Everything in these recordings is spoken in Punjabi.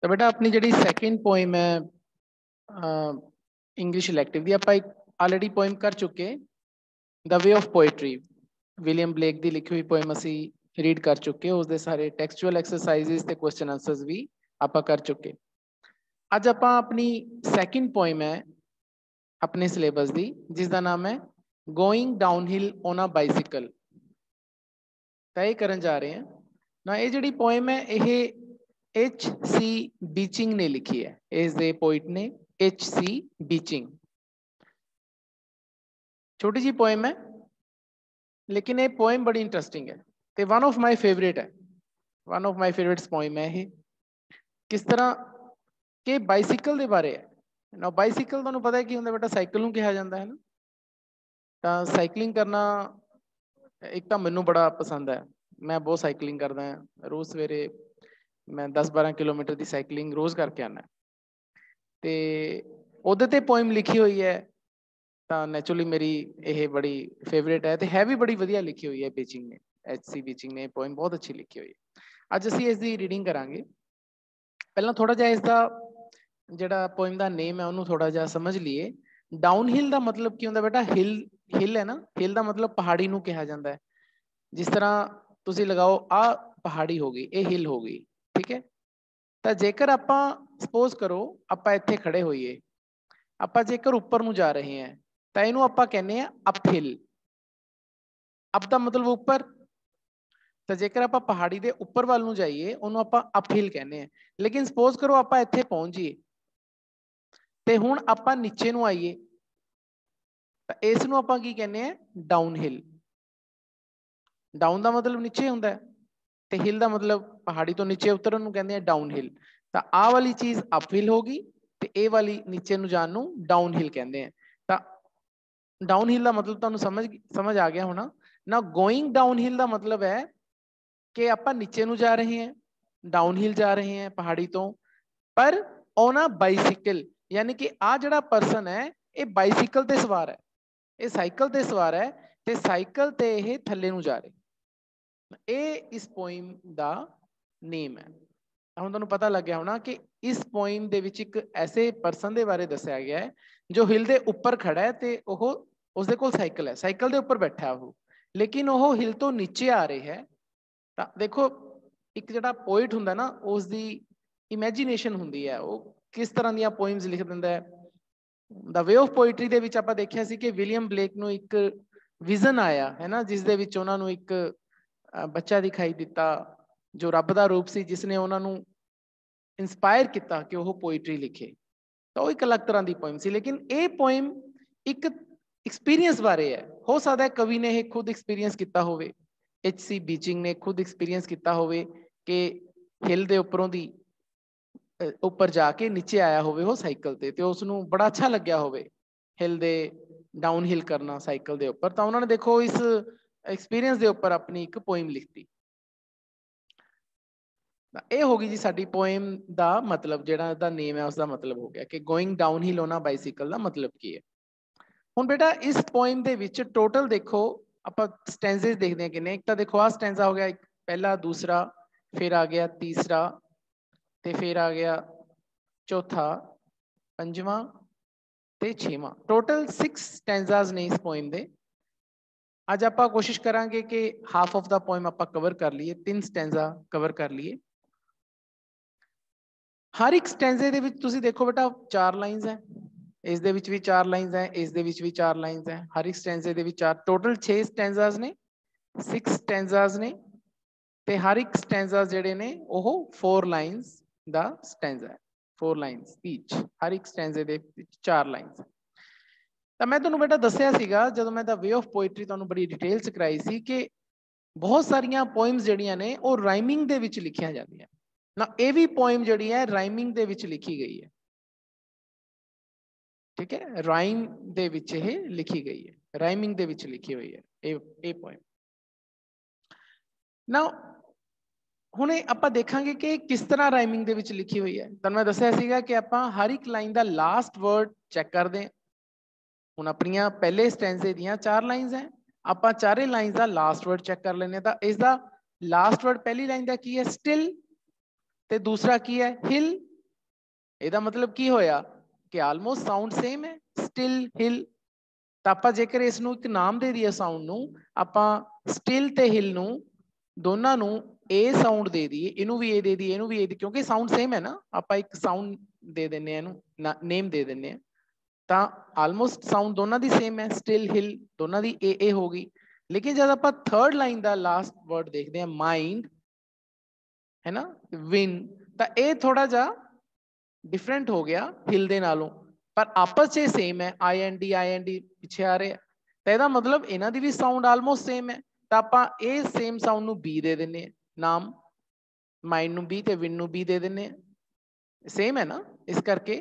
तो बेटा अपनी जी सैकेंड पोइम है इंग्लिश इलैक्टिव की आप ऑलरेडी पोइम कर चुके the way of poetry William Blake की लिखी हुई पोइम असी रीड कर चुके उसके सारे टैक्सचुअल एक्सरसाइजिज ते क्वेश्चन आंसर्स भी आप कर चुके। अज आप अपनी सैकेंड पोइम है अपने सिलेबस की जिसका नाम है going downhill on a bicycle. तो ये करन जा रहे हैं ना ये जी पोइम है ये H.C. बीचिंग ने लिखी है। इस दे पोइट ने H.C. बीचिंग। छोटी जी पोइम है लेकिन ये पोइम बड़ी इंटरेस्टिंग है तो वन ऑफ माई फेवरेट है। One of my favourites poem है ये किस तरह के बाइसिकल के बारे है ना। बाइसिकल तुहानूं पता है कि होंदा बेटा साइकिल नूं कहा जाता है ना। तो साइकलिंग करना एक तो मैनू बड़ा पसंद है। मैं बहुत साइकलिंग करदा है रोज़ सवेरे मैं 10-12 किलोमीटर की साइकलिंग रोज़ करके आना। तो उहदे ते पोइम लिखी हुई है तो नैचुरली मेरी ये बड़ी फेवरेट है तो है भी बड़ी वधिया लिखी हुई है बीचिंग ने। H.C. बीचिंग ने पोइम बहुत अच्छी लिखी हुई है। अज असी इसकी रीडिंग करांगे। पहला थोड़ा जिहा इसका जिहड़ा पोइम का नेम है उन्होंने थोड़ा जिहा समझ लीए। डाउन हिल का मतलब की होंदा बेटा हिल हिल है ना। हिल का मतलब पहाड़ी नूं कहा जाता है। जिस तरह तुसी लगाओ आ पहाड़ी हो गई ये हिल हो गई ठीक है। तो जेकर आप सपोज करो आप इत्थे खड़े होइए आप जेकर उपर नूं जा रहे हैं तो इनू आप कहने अप हिल। अप का मतलब उपर तो जेकर आप पहाड़ी के उपर वाल नूं जाइए उन्होंने आप अप हिल कहने। लेकिन सपोज करो आप इत्थे पहुंच जाइए तो हुण आप नीचे नूं आइए तो इस नूं आपां की कहने डाउन हिल। डाउन का मतलब नीचे होंदा है तो हिल का मतलब पहाड़ी तो नीचे उतरन नूं कहंदे आ डाउन हिल। तो आ वाली चीज़ अप हिल होगी तो ये वाली नीचे नूं जाण नूं डाउन हिल कहंदे हैं। तो डाउन हिल का मतलब तुहानूं समझ आ गया होना ना। गोइंग डाउन हिल का मतलब है कि आप नीचे नूं जा रहे हैं डाउन हिल जा रहे हैं पहाड़ी तो पर ऑन अ बाइसिकल यानी कि आ जिहड़ा परसन है ये बाइसिकल ते सवार है ये साइकिल ते सवार है तो साइकिल ते ये थल्ले नूं जा रहे। ये इस पोइम का नेम है। हुण तुहानूं पता लग गया होना कि इस पोइम दे विच एक ऐसे परसन के बारे दस्सिया गया है जो हिल के उपर खड़ा है तो उसदे कोल साइकिल है साइकिल के उपर बैठा है वो लेकिन वो हिल तो नीचे आ रही है। तो देखो एक जिहड़ा पोइट हुंदा ना उसकी इमैजीनेशन हुंदी है वो किस तरह दी पोइम्स लिख दिंदा है। द वे ऑफ पोइट्री दे विच आपां देखिया सी कि विलियम ब्लेक नूं एक विजन आया है ना जिस दे विच उन्हां नूं एक बच्चा दिखाई दिता जो रब का रूप से जिसने उन्होंने इंस्पायर किया कि वह पोइट्री लिखे। तो एक अलग तरह की पोइम सी लेकिन ये पोइम एक एक्सपीरियंस बारे है। हो सकता है कवि ने यह खुद एक्सपीरियंस किया हो H.C. बीचिंग ने खुद एक्सपीरियंस किया हो कि हिल के उपरों दी उपर जाके नीचे आया हो साइकिल ते तो उसनों बड़ा अच्छा लग्या हो हिल दे डाउन हिल करना साइकिल के उपर। तो उन्होंने देखो इस एक्सपीरियंस के उपर अपनी एक पोइम लिखती। ये होगी जी साडी पोएम का मतलब जिहड़ा दा नेम है उसका मतलब हो गया कि going down hill on a bicycle का मतलब की है। हुण बेटा इस पोएम दे विच टोटल देखो आप स्टैंजेस देखते हैं किन्ने। एक तो देखो आ स्टैंजा हो गया एक पहला दूसरा फिर आ गया तीसरा ते फिर आ गया चौथा पंजवां ते छेवां। टोटल 6 स्टैंजाज ने इस पोएम दे। अज आप कोशिश करांगे कि हाफ ऑफ द पोएम आप कवर कर लिए 3 स्टैंजा कवर कर लिए। हर एक स्टैंजे दे विच तुसी देखो बेटा 4 लाइन्स है इस दे विच भी 4 लाइन्स है इस दे विच भी 4 लाइन्स है हर एक स्टैंजे दे विच 4 टोटल 6 स्टैंजाज ने 6 स्टैंजाज ने ते हर एक स्टैंजा जिहड़े ने ओह 4 लाइन्स दा स्टैंजा है 4 लाइन्स ईच हर एक स्टैंजे दे विच 4 लाइन्स। तो मैं तुहानूं बेटा दस्सिया सीगा जदों मैं द वे ऑफ पोइट्री तुहानूं बड़ी डिटेल च कराई सी कि बहुत सारियां पोइम्स जिहड़ियां ने वो राइमिंग दे विच लिखियां जांदियां ना। ये भी पोइम जिहड़ी है राइमिंग दे विच लिखी गई है ठीक है। राइम दे विच ये लिखी गई है राइमिंग दे विच लिखी हुई है ये पोइम ना। हुणे आपां देखांगे कि किस तरह राइमिंग दे विच लिखी हुई है। तुहानूं मैं दस्सिया सीगा कि आपां हर एक लाइन दा लास्ट वर्ड चैक करदे हां। हुण अपनियां पहले स्टैंजे दियां 4 लाइन्स हैं आपां चारे लाइन्स दा लास्ट वर्ड चैक कर लैंदे। तो इसदा लास्ट वर्ड पहली लाइन दा की है स्टिल ते दूसरा की है हिल ਇਹਦਾ मतलब ਕੀ ਹੋਇਆ ਕਿ ਆਲਮੋਸਟ ਸਾਊਂਡ ਸੇਮ ਹੈ, ਸਟਿਲ ਹਿਲ। ਤਾਂ ਆਪਾਂ ਜੇਕਰ ਇਸ ਨੂੰ ਇੱਕ ਨਾਮ ਦੇ ਦਈਏ ਸਾਊਂਡ ਨੂੰ, ਆਪਾਂ ਸਟਿਲ ਤੇ ਹਿਲ ਨੂੰ ਦੋਨਾਂ ਨੂੰ ਏ ਸਾਊਂਡ ਦੇ ਦਈਏ, ਇਹਨੂੰ ਵੀ ਏ ਦੇ ਦਈਏ, ਇਹਨੂੰ ਵੀ ਏ, ਕਿਉਂਕਿ ਸਾਊਂਡ ਸੇਮ ਹੈ ਨਾ, ਆਪਾਂ ਇੱਕ ਸਾਊਂਡ ਦੇ ਦਿੰਦੇ ਆ, ਇਹਨੂੰ ਨੇਮ ਦੇ ਦਿੰਦੇ ਆ, ਤਾਂ ਆਲਮੋਸਟ ਸਾਊਂਡ ਦੋਨਾਂ ਦੀ ਸੇਮ ਹੈ, ਸਟਿਲ ਹਿਲ ਦੋਨਾਂ ਦੀ ਏ ਹੋ ਗਈ। ਲੇਕਿਨ ਜਦ ਆਪਾਂ ਥਰਡ ਲਾਈਨ ਦਾ ਲਾਸਟ ਵਰਡ ਦੇਖਦੇ ਹਾਂ ਮਾਈਂਡ, ਹੈ ਨਾ, ਵਿਨ, ਤਾਂ ਇਹ ਥੋੜਾ ਜਿਹਾ डिफरेंट हो गया हिल दे नालों, पर आपस च सेम है, आई एन डी पिछे आ रहे हैं, तो यदा मतलब इन्हां दी भी साउंड आलमोस्ट सेम है। तो आपां ए सेम साउंड नूं बी दे दिंदे नाम, माइंड नूं बी ते विन नूं बी दे दिंदे, सेम है ना, इस करके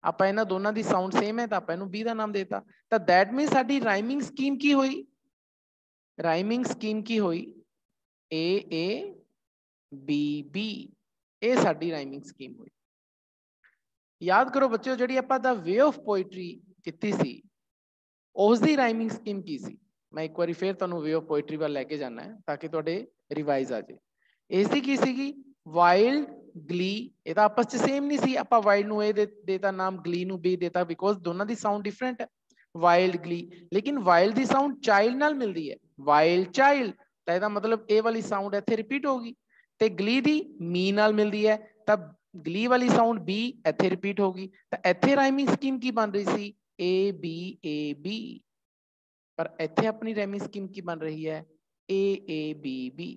आपां इन्हां दोनां दी साउंड सेम है, तो आपां इहनूं बी दा नाम देता। तो that mean sari rhyming scheme की होई, राइमिंग स्कीम की होई ए बी बी, ये साडी राइमिंग स्कीम हुई। याद करो बच्चों, जी आप द वे ऑफ पोइट्री की सी, उसकी राइमिंग स्कीम की सी। मैं एक बार फिर तुहानूं वे ऑफ पोइट्री वाल लैके जाना है ताकि तुहाडे रिवाइज आ जाए। इसकी की सीगी वाइल्ड गली, ये तो आपस च सेम नहीं सी, आपां वाइल्ड नूं ए देता नाम, गली नूं बी देता, बिकॉज दोनों की साउंड डिफरेंट है, वाइल्ड गली। लेकिन वाइल्ड की साउंड चाइल्ड नाल मिलती है, वाइल्ड चाइल्ड, तो यदा मतलब ए वाली साउंड इत्थे रिपीट होगी, तो गली दी मी नाल मिलती है, तब गली वाली साउंड बी इत्थे रिपीट होगी। तो इत्थे राइमिंग स्कीम की बन रही सी ए बी, पर इत्थे अपनी राइमिंग स्कीम की बन रही है ए बी।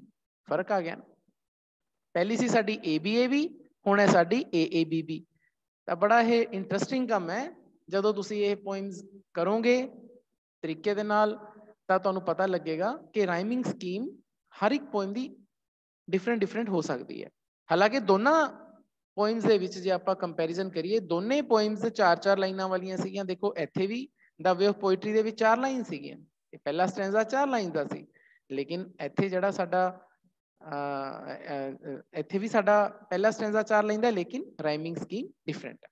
फर्क आ गया ना, पहली सी साडी ए बी, हुण है साडी ए बी। तो बड़ा ये इंटरस्टिंग काम है, जदों तुसीं ये पोइम्स करोगे तरीके दे नाल, तां तुहानूं पता लगेगा कि राइमिंग स्कीम हर एक पोइम दी डिफरेंट हो सकती है। हालांकि दोनों पोइम्स दे विच जे आपां कंपैरिजन करिए, दोने पोइम्स 4 लाइनां वालियां सीगियां। देखो इत्थे भी द वे ऑफ पोइट्री दे विच 4 लाइन सीगियां, पहला स्टैंजा 4 लाइन दा सी, लेकिन इत्थे जिहड़ा साडा इत्थे भी साडा पहला स्टैंजा 4 लाइन दा, लेकिन राइमिंग स्कीम डिफरेंट है।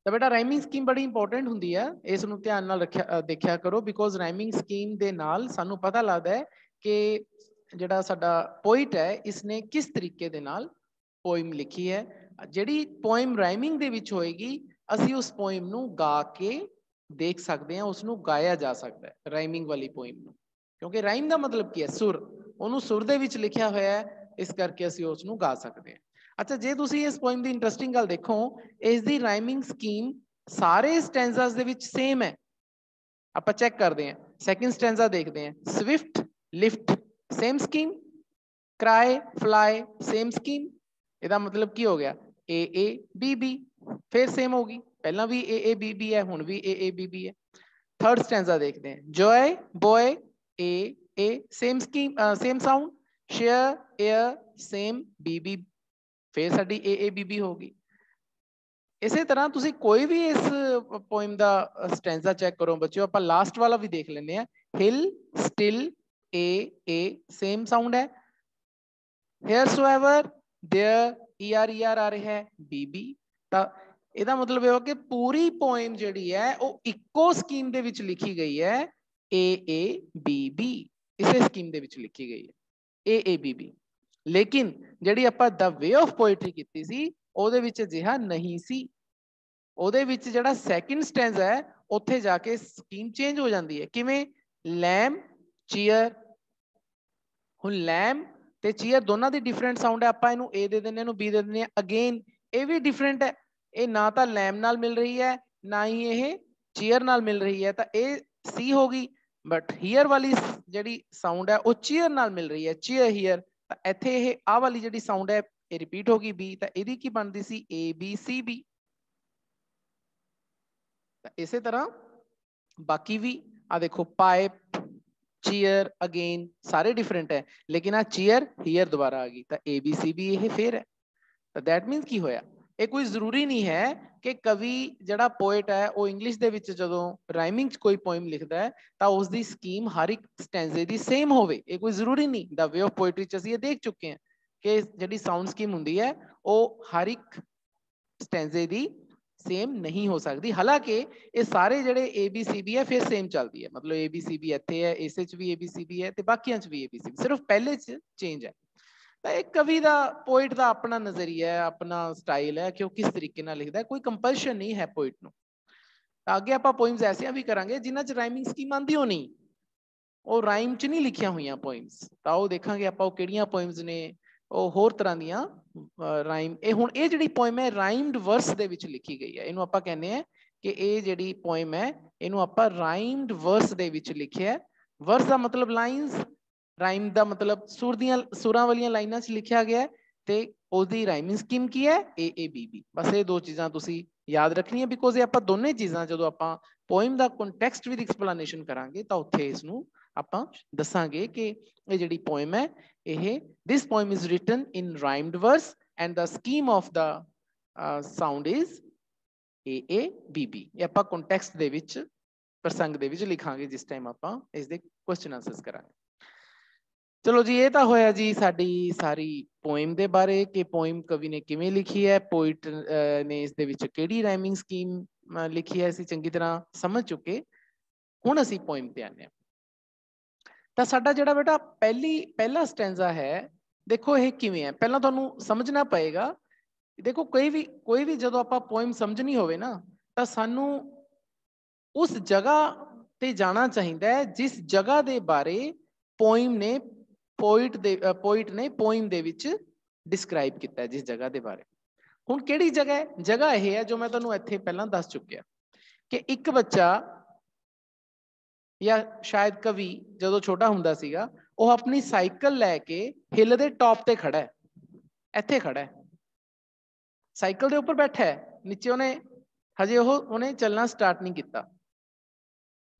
तो बेटा राइमिंग स्कीम बड़ी इंपॉर्टेंट हुंदी है, इस नूं ध्यान नाल रखिया देखिया करो, बिकॉज राइमिंग स्कीम दे नाल सानूं पता लगदा है कि जिहड़ा साडा पोइट है इसने किस तरीके दे नाल पोइम लिखी है। जिहड़ी पोइम राइमिंग दे विच होएगी, असीं उस पोइम नूं गा के देख सकते हैं, उसनूं गाया जा सकता है राइमिंग वाली पोइम नूं, क्योंकि राइम का मतलब की है सुर, उन्होंने सुर दे विच लिखिया होया है, इस करके असीं उसनूं गा सकते हैं। अच्छा, जे तुसीं इस पोइम की इंटरस्टिंग गल देखो, इसकी राइमिंग स्कीम सारे स्टैंजास दे विच सेम है। आप चेक करते हैं, सैकेंड स्टैंजा देखते हैं, Swift lift same scheme, cry fly same scheme. ਇਹਦਾ मतलब की हो गया ए बी फिर सेम होगी, पहला भी ए बी है, हुण भी ए बी है। थर्ड स्टैंजा देखते हैं, joy boy A same scheme same sound, share air same B फिर साडी ए बी होगी। इसे तरह तुसी कोई भी इस पोइम का स्टैंजा चेक करो बच्चों, आप लास्ट वाला भी देख लेने, हिल स्टिल ए सेम साउंड है, हेयरसोएवर देयर ER आ रहा है बी। तो ਇਹਦਾ मतलब ਇਹ ਹੋ ਕਿ पूरी पोइम ਜਿਹੜੀ है वो इको स्कीम ਦੇ ਵਿੱਚ लिखी गई है, AABB इसे स्कीम ਦੇ ਵਿੱਚ लिखी गई है AABB। लेकिन ਜਿਹੜੀ ਆਪਾਂ द वे ऑफ पोइट्री ਕੀਤੀ ਸੀ ਉਹਦੇ ਵਿੱਚ ਅਜਿਹਾ नहीं सी, ਉਹਦੇ ਵਿੱਚ ਜਿਹੜਾ ਸੈਕਿੰਡ ਸਟੈਂਜ਼ਾ ਹੈ ਉੱਥੇ ਜਾ ਕੇ ਸਕੀਮ ਚੇਂਜ ਹੋ ਜਾਂਦੀ ਹੈ। ਕਿਵੇਂ? ਲੈਮ ਚੀਅਰ, ਹੁਣ ਲੈਮ ਤੇ ਚੀਅਰ ਦੋਨਾਂ ਦੀ डिफरेंट साउंड है, ਆਪਾਂ ਇਹਨੂੰ A ਦੇ ਦਿੰਦੇ, ਇਹਨੂੰ B ਦੇ ਦਿੰਦੇ ਆ। अगेन ਇਹ भी डिफरेंट है, ਇਹ ਨਾ ਤਾਂ ਲੈਮ ਨਾਲ ਮਿਲ ਰਹੀ ਹੈ ਨਾ ਹੀ ਇਹ ਚੀਅਰ ਨਾਲ ਮਿਲ ਰਹੀ ਹੈ, ਤਾਂ ਇਹ C ਹੋ ਗਈ। ਬਟ ਹੀਅਰ ਵਾਲੀ ਜਿਹੜੀ ਸਾਊਂਡ ਹੈ ਉਹ ਚੀਅਰ ਨਾਲ ਮਿਲ ਰਹੀ ਹੈ, ਚੀਅਰ ਹੀਅਰ, ਤਾਂ ਇੱਥੇ ਇਹ ਆਹ ਵਾਲੀ ਜਿਹੜੀ ਸਾਊਂਡ ਹੈ ਇਹ ਰਿਪੀਟ ਹੋ ਗਈ B, ਤਾਂ ਇਹਦੀ ਕੀ ਬਣਦੀ ਸੀ ABCB। ਇਸੇ ਤਰ੍ਹਾਂ ਬਾਕੀ ਵੀ ਆ ਦੇਖੋ, ਪਾइप चीयर अगेन सारे डिफरेंट है, लेकिन आ चीयर हीयर दोबारा आ गई, तो ABCB ये फिर है। तो दैट मीनस की होया, ये कोई जरूरी नहीं है कि कवि जड़ा पोएट है वो इंग्लिश दे विच जदों राइमिंग च कोई पोइम लिखता है तो उसकी स्कीम हर एक स्टैंजे दी सेम होवे, ये कोई जरूरी नहीं। द वे ऑफ पोएट्री च असीं ये देख चुके हैं कि जिहड़ी साउंड स्कीम हुंदी है वो हर एक स्टैंजे दी सेम नहीं हो सकती। हालांकि ये सारे जड़े ABCB है फिर सेम चलती है, मतलब ABCB इत्थे है, इस च भी ABCB है, ते बाकियां च भी ABCB, सिर्फ पहले च चेंज है। ਤਾਂ ਇਹ ਕਵੀ ਦਾ ਪੋਇਟ ਦਾ ਆਪਣਾ ਨਜ਼ਰੀਆ ਹੈ, ਆਪਣਾ ਸਟਾਈਲ ਹੈ ਕਿ ਉਹ ਕਿਸ ਤਰੀਕੇ ਨਾਲ ਲਿਖਦਾ ਹੈ, ਕੋਈ ਕੰਪਲਸ਼ਨ ਨਹੀਂ ਹੈ ਪੋਇਟ ਨੂੰ। ਤਾਂ ਅੱਗੇ ਆਪਾਂ ਪੋਇਮਸ ਐਸੀਆਂ ਵੀ ਕਰਾਂਗੇ ਜਿਨ੍ਹਾਂ 'ਚ ਰਾਈਮਿੰਗ ਸਕੀਮ ਆਉਂਦੀ ਹੋ ਨਹੀਂ, ਉਹ ਰਾਈਮ 'ਚ ਨਹੀਂ ਲਿਖੀਆਂ ਹੋਈਆਂ ਪੋਇਮਸ, ਤਾਂ ਉਹ ਦੇਖਾਂਗੇ ਆਪਾਂ ਉਹ ਕਿਹੜੀਆਂ ਪੋਇਮਸ ਨੇ, ਉਹ ਹੋਰ ਤਰ੍ਹਾਂ ਦੀਆਂ ਰਾਈਮ। ਇਹ ਹੁਣ ਇਹ ਜਿਹੜੀ ਪੋਇਮ ਹੈ ਰਾਈਮਡ ਵਰਸ ਦੇ ਵਿੱਚ ਲਿਖੀ ਗਈ ਹੈ, ਇਹਨੂੰ ਆਪਾਂ ਕਹਿੰਦੇ ਆ ਕਿ ਇਹ ਜਿਹੜੀ ਪੋਇਮ ਹੈ ਇਹਨੂੰ ਆਪਾਂ ਰਾਈਮਡ ਵਰਸ ਦੇ ਵਿੱਚ ਲਿਖਿਆ। ਵਰਸ ਦਾ ਮਤਲਬ ਲਾਈਨਸ, ਰਾਈਮ ਦਾ ਮਤਲਬ ਸੁਰ ਦੀਆਂ, ਸੁਰਾਂ ਵਾਲੀਆਂ ਲਾਈਨਾਂ 'ਚ ਲਿਖਿਆ ਗਿਆ, ਤੇ ਉਹਦੀ ਰਾਈਮਿੰਗ ਸਕੀਮ ਕੀ ਹੈ, AABB। ਬਸ ਇਹ ਦੋ ਚੀਜ਼ਾਂ ਤੁਸੀਂ ਯਾਦ ਰੱਖਣੀਆਂ, ਬਿਕੋਜ਼ ਇਹ ਆਪਾਂ ਦੋਨੇ ਚੀਜ਼ਾਂ ਜਦੋਂ ਆਪਾਂ poem the context with explanation ਕਰਾਂਗੇ ਤਾਂ ਉੱਥੇ ਇਸ ਨੂੰ ਆਪਾਂ ਦੱਸਾਂਗੇ ਕਿ ਇਹ ਜਿਹੜੀ ਪੋਇਮ ਹੈ ਇਹ this poem is written in rhymed verse and the scheme of the sound is AABB। ਇਹ ਆਪਾਂ ਕੰਟੈਕਸਟ ਦੇ ਵਿੱਚ, ਪ੍ਰਸੰਗ ਦੇ ਵਿੱਚ ਲਿਖਾਂਗੇ ਜਿਸ ਟਾਈਮ ਆਪਾਂ ਇਸ ਦੇ ਕੁਐਸਚਨ ਆਨਸਰਸ ਕਰਾਂਗੇ। ਚਲੋ ਜੀ, ਇਹ ਤਾਂ ਹੋਇਆ ਜੀ ਸਾਡੀ ਸਾਰੀ ਪੋਇਮ ਦੇ ਬਾਰੇ ਕਿ ਪੋਇਮ ਕਵੀ ਨੇ ਕਿਵੇਂ ਲਿਖੀ ਹੈ, ਪੋਇਟ ਨੇ ਇਸ ਦੇ ਵਿੱਚ ਕਿਹੜੀ ਰਾਈਮਿੰਗ ਸਕੀਮ ਲਿਖੀ ਹੈ, ਅਸੀਂ ਚੰਗੀ ਤਰ੍ਹਾਂ ਸਮਝ ਚੁੱਕੇ। ਹੁਣ ਅਸੀਂ ਪੋਇਮ ਤੇ ਆਨੇ ਹਾਂ। ਤਾਂ ਸਾਡਾ ਜਿਹੜਾ ਬੇਟਾ ਪਹਿਲਾ ਸਟੈਂਜ਼ਾ ਹੈ, ਦੇਖੋ ਇਹ ਕਿਵੇਂ ਹੈ, ਪਹਿਲਾਂ ਤੁਹਾਨੂੰ ਸਮਝਣਾ ਪਏਗਾ। ਦੇਖੋ ਕੋਈ ਵੀ ਜਦੋਂ ਆਪਾਂ ਪੋਇਮ ਸਮਝਣੀ ਹੋਵੇ ਨਾ, ਤਾਂ ਸਾਨੂੰ ਉਸ ਜਗ੍ਹਾ ਤੇ ਜਾਣਾ ਚਾਹੀਦਾ ਹੈ ਜਿਸ ਜਗ੍ਹਾ ਦੇ ਬਾਰੇ ਪੋਇਮ ਨੇ ਪੋਇਟ ਨੇ ਪੋਇਮ ਦੇ ਵਿੱਚ ਡਿਸਕ੍ਰਾਈਬ ਕੀਤਾ ਹੈ, ਜਿਸ ਜਗ੍ਹਾ ਦੇ ਬਾਰੇ। ਹੁਣ ਕਿਹੜੀ ਜਗ੍ਹਾ ਹੈ? ਜਗ੍ਹਾ ਇਹ ਹੈ ਜੋ ਮੈਂ ਤੁਹਾਨੂੰ ਇੱਥੇ ਪਹਿਲਾਂ ਦੱਸ ਚੁੱਕਿਆ ਕਿ ਇੱਕ ਬੱਚਾ ਜਾਂ ਸ਼ਾਇਦ ਕਵੀ ਜਦੋਂ ਛੋਟਾ ਹੁੰਦਾ ਸੀਗਾ, ਉਹ ਆਪਣੀ ਸਾਈਕਲ ਲੈ ਕੇ ਹਿੱਲ ਦੇ ਟੌਪ ਤੇ ਖੜਾ ਹੈ, ਇੱਥੇ ਖੜਾ ਹੈ, ਸਾਈਕਲ ਦੇ ਉੱਪਰ ਬੈਠਾ ਹੈ, ਨੀਚੇ ਹਜੇ ਉਹਨੇ ਚੱਲਣਾ ਸਟਾਰਟ ਨਹੀਂ ਕੀਤਾ,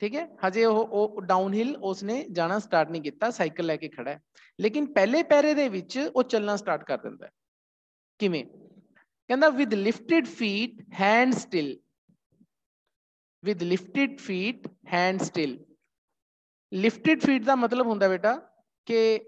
ਠੀਕ ਹੈ, ਹਜੇ ਉਹ ਡਾਊਨ ਹਿਲ ਉਸਨੇ ਜਾਣਾ ਸਟਾਰਟ ਨਹੀਂ ਕੀਤਾ, ਸਾਈਕਲ ਲੈ ਕੇ ਖੜਾ ਹੈ। ਲੇਕਿਨ ਪਹਿਲੇ ਪੈਰੇ ਦੇ ਵਿੱਚ ਉਹ ਚੱਲਣਾ ਸਟਾਰਟ ਕਰ ਦਿੰਦਾ ਹੈ। ਕਿਵੇਂ? ਕਹਿੰਦਾ with lifted feet hand still, with lifted feet hand still. Lifted feet ਦਾ ਮਤਲਬ ਹੁੰਦਾ ਬੇਟਾ ਕਿ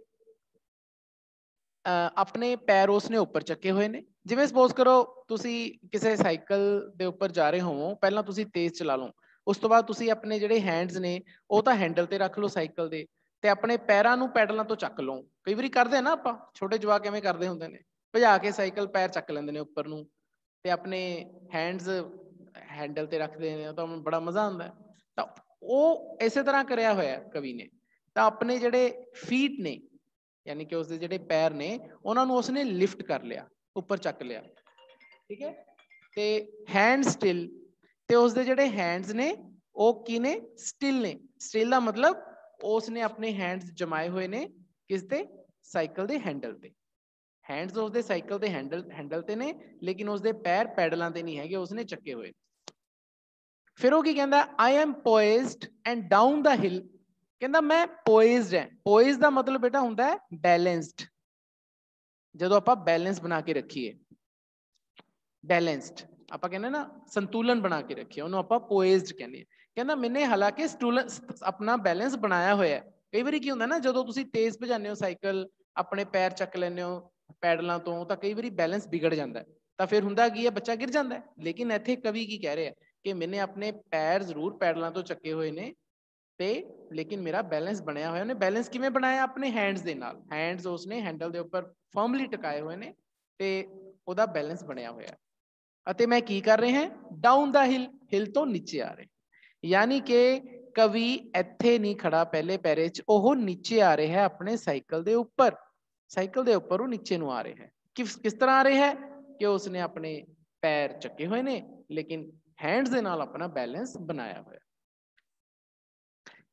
ਆਪਣੇ ਪੈਰ ਉਸਨੇ ਉੱਪਰ ਚੱਕੇ ਹੋਏ ਨੇ। ਜਿਵੇਂ ਸਪੋਜ਼ ਕਰੋ ਤੁਸੀਂ ਕਿਸੇ ਸਾਈਕਲ ਦੇ ਉੱਪਰ ਜਾ ਰਹੇ ਹੋਵੋ, ਪਹਿਲਾਂ ਤੁਸੀਂ ਤੇਜ਼ ਚਲਾ ਲਓ, ਉਸ ਤੋਂ ਬਾਅਦ ਤੁਸੀਂ ਆਪਣੇ ਜਿਹੜੇ ਹੈਂਡਸ ਨੇ ਉਹ ਤਾਂ ਹੈਂਡਲ ਤੇ ਰੱਖ ਲਓ ਸਾਈਕਲ ਦੇ, ਤੇ ਆਪਣੇ ਪੈਰਾਂ ਨੂੰ ਪੈਡਲਾਂ ਤੋਂ ਚੱਕ ਲਓ। ਕਈ ਵਾਰੀ ਕਰਦੇ ਆ ਨਾ ਆਪਾਂ, ਛੋਟੇ ਜਵਾਕ ਕਿਵੇਂ ਕਰਦੇ ਹੁੰਦੇ ਨੇ, ਭਜਾ ਕੇ ਸਾਈਕਲ ਪੈਰ ਚੱਕ ਲੈਂਦੇ ਨੇ ਉੱਪਰ ਨੂੰ, ਤੇ ਆਪਣੇ ਹੈਂਡਸ ਹੈਂਡਲ ਤੇ ਰੱਖਦੇ ਨੇ, ਤਾਂ ਬੜਾ ਮਜ਼ਾ ਆਉਂਦਾ। ਤਾਂ ਉਹ ਇਸੇ ਤਰ੍ਹਾਂ ਕਰਿਆ ਹੋਇਆ ਕਵੀ ਨੇ। ਤਾਂ ਆਪਣੇ ਜਿਹੜੇ ਫੀਟ ਨੇ, ਯਾਨੀ ਕਿ ਉਸਦੇ ਜਿਹੜੇ ਪੈਰ ਨੇ, ਉਹਨਾਂ ਨੂੰ ਉਸਨੇ ਲਿਫਟ ਕਰ ਲਿਆ, ਉੱਪਰ ਚੱਕ ਲਿਆ, ਠੀਕ ਹੈ। ਤੇ ਹੈਂਡ ਸਟਿਲ, ਤੇ ਉਸਦੇ ਜਿਹੜੇ ਹੈਂਡਸ ਨੇ ਉਹ ਕੀ ਨੇ? ਸਟਿਲ ਨੇ। ਸਟਿਲ ਦਾ ਮਤਲਬ ਉਸਨੇ ਆਪਣੇ ਹੈਂਡਸ ਜਮਾਏ ਹੋਏ ਨੇ ਕਿਸ ਤੇ? ਸਾਈਕਲ ਦੇ ਹੈਂਡਲ ਤੇ। ਹੈਂਡਸ ਉਸਦੇ ਸਾਈਕਲ ਦੇ ਹੈਂਡਲ ਤੇ ਨੇ, ਲੇਕਿਨ ਉਸਦੇ ਪੈਰ ਪੈਡਲਾਂ ਤੇ ਨਹੀਂ ਹੈਗੇ, ਉਸਨੇ ਚੱਕੇ ਹੋਏ। ਫਿਰ ਉਹ ਕੀ ਕਹਿੰਦਾ? I am poised and down the hill, ਕਹਿੰਦਾ ਮੈਂ ਪੋਇਜ਼ਡ ਹੈ। ਪੋਇਜ਼ ਦਾ ਮਤਲਬ ਬੇਟਾ ਹੁੰਦਾ ਹੈ ਬੈਲੈਂਸਡ। ਜਦੋਂ ਆਪਾਂ ਬੈਲੈਂਸ ਬਣਾ ਕੇ ਰੱਖੀਏ, ਬੈਲੈਂਸਡ ਆਪਾਂ ਕਹਿੰਦੇ ਨਾ ਸੰਤੁਲਨ ਬਣਾ ਕੇ ਰੱਖੀਏ, ਉਹਨੂੰ ਆਪਾਂ ਪੋਇਜ਼ਡ ਕਹਿੰਦੇ ਆ। ਕਹਿੰਦਾ ਮੈਨੇ ਹਾਲਾਂਕਿ ਆਪਣਾ ਬੈਲੈਂਸ ਬਣਾਇਆ ਹੋਇਆ। ਕਈ ਵਾਰੀ ਕੀ ਹੁੰਦਾ ਨਾ, ਜਦੋਂ ਤੁਸੀਂ ਤੇਜ਼ ਭਜਾਉਂਦੇ ਹੋ ਸਾਈਕਲ, ਆਪਣੇ ਪੈਰ ਚੱਕ ਲੈਂਦੇ ਹੋ ਪੈਡਲਾਂ ਤੋਂ, ਤਾਂ ਕਈ ਵਾਰੀ ਬੈਲੈਂਸ ਵਿਗੜ ਜਾਂਦਾ, ਤਾਂ ਫਿਰ ਹੁੰਦਾ ਕੀ ਹੈ? ਬੱਚਾ ਗਿਰ ਜਾਂਦਾ। ਲੇਕਿਨ ਇੱਥੇ ਕਵੀ ਕੀ ਕਹਿ ਰਿਹਾ ਕਿ ਮੈਨੇ ਆਪਣੇ ਪੈਰ ਜ਼ਰੂਰ ਪੈਡਲਾਂ ਤੋਂ ਚੱਕੇ ਹੋਏ ਨੇ, ਤੇ ਲੇਕਿਨ ਮੇਰਾ ਬੈਲੈਂਸ ਬਣਿਆ ਹੋਇਆ। ਉਹਨੇ ਬੈਲੈਂਸ ਕਿਵੇਂ ਬਣਾਇਆ? ਆਪਣੇ ਹੈਂਡਸ ਦੇ ਨਾਲ। ਹੈਂਡਸ ਉਸਨੇ ਹੈਂਡਲ ਦੇ ਉੱਪਰ ਫਰਮਲੀ ਟਿਕਾਏ ਹੋਏ ਨੇ, ਤੇ ਉਹਦਾ ਬੈਲੈਂਸ ਬਣਿਆ ਹੋਇਆ। ਅਤੇ ਮੈਂ ਕੀ ਕਰ ਰਹੇ ਹਾਂ? ਡਾਊਨ ਦਾ ਹਿਲ, ਹਿਲ ਤੋਂ ਨੀਚੇ ਆ ਰਹੇ। ਯਾਨੀ ਕਿ ਕਵੀ ਇੱਥੇ ਨਹੀਂ ਖੜਾ ਪਹਿਲੇ ਪੈਰੇ 'ਚ, ਉਹ ਨੀਚੇ ਆ ਰਿਹਾ ਹੈ ਆਪਣੇ ਸਾਈਕਲ ਦੇ ਉੱਪਰ। ਸਾਈਕਲ ਦੇ ਉੱਪਰ ਉਹ ਨੀਚੇ ਨੂੰ ਆ ਰਿਹਾ ਹੈ। ਕਿਸ ਤਰ੍ਹਾਂ ਆ ਰਿਹਾ ਹੈ? ਕਿ ਉਸਨੇ ਆਪਣੇ ਪੈਰ ਚੱਕੇ ਹੋਏ ਨੇ, ਲੇਕਿਨ ਹੈਂਡਸ ਦੇ ਨਾਲ ਆਪਣਾ ਬੈਲੈਂਸ ਬਣਾਇਆ ਹੋਇਆ।